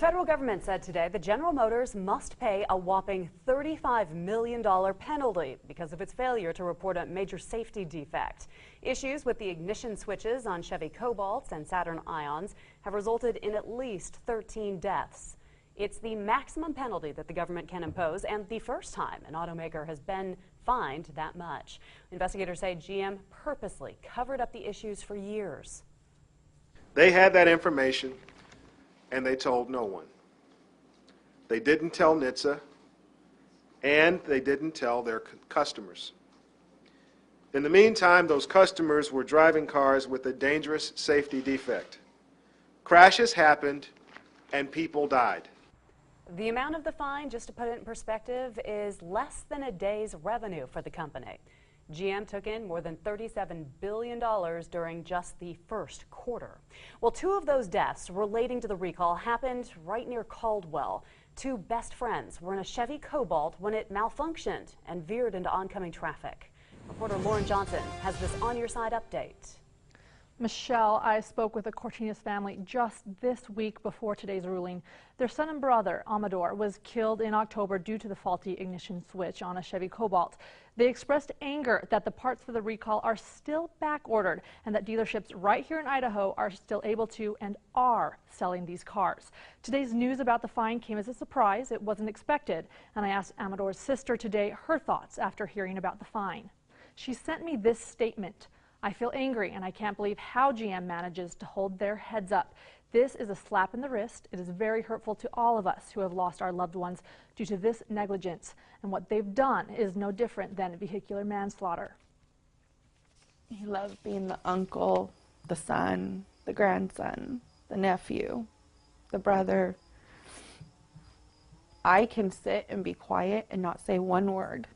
Federal government said today that General Motors must pay a whopping $35 million penalty because of its failure to report a major safety defect. Issues with the ignition switches on Chevy Cobalts and Saturn Ions have resulted in at least 13 deaths. It's the maximum penalty that the government can impose and the first time an automaker has been fined that much. Investigators say GM purposely covered up the issues for years. They had that information and they told no one. They didn't tell NHTSA and they didn't tell their customers. In the meantime, those customers were driving cars with a dangerous safety defect. Crashes happened and people died. The amount of the fine, just to put it in perspective, is less than a day's revenue for the company. GM took in more than $37 billion during just the first quarter. Well, two of those deaths relating to the recall happened right near Caldwell. Two best friends were in a Chevy Cobalt when it malfunctioned and veered into oncoming traffic. Reporter Lauren Johnson has this On Your Side update. Michelle, I spoke with the Cortinas family just this week before today's ruling. Their son and brother, Amador, was killed in October due to the faulty ignition switch on a Chevy Cobalt. They expressed anger that the parts for the recall are still back ordered and that dealerships right here in Idaho are still able to and are selling these cars. Today's news about the fine came as a surprise. It wasn't expected, and I asked Amador's sister today her thoughts after hearing about the fine. She sent me this statement. "I feel angry and I can't believe how GM manages to hold their heads up. This is a slap in the wrist. It is very hurtful to all of us who have lost our loved ones due to this negligence. And what they've done is no different than vehicular manslaughter." He loved being the uncle, the son, the grandson, the nephew, the brother. I can sit and be quiet and not say one word.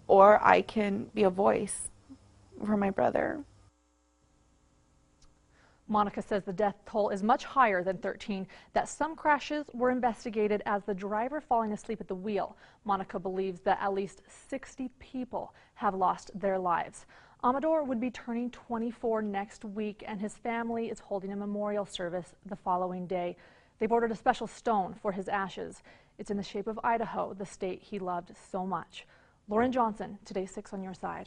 Or I can be a voice for my brother. Monica says the death toll is much higher than 13, that some crashes were investigated as the driver falling asleep at the wheel. Monica believes that at least 60 people have lost their lives. Amador would be turning 24 next week, and his family is holding a memorial service the following day. They've ordered a special stone for his ashes. It's in the shape of Idaho, the state he loved so much. Lauren Johnson, today's 6 on Your Side.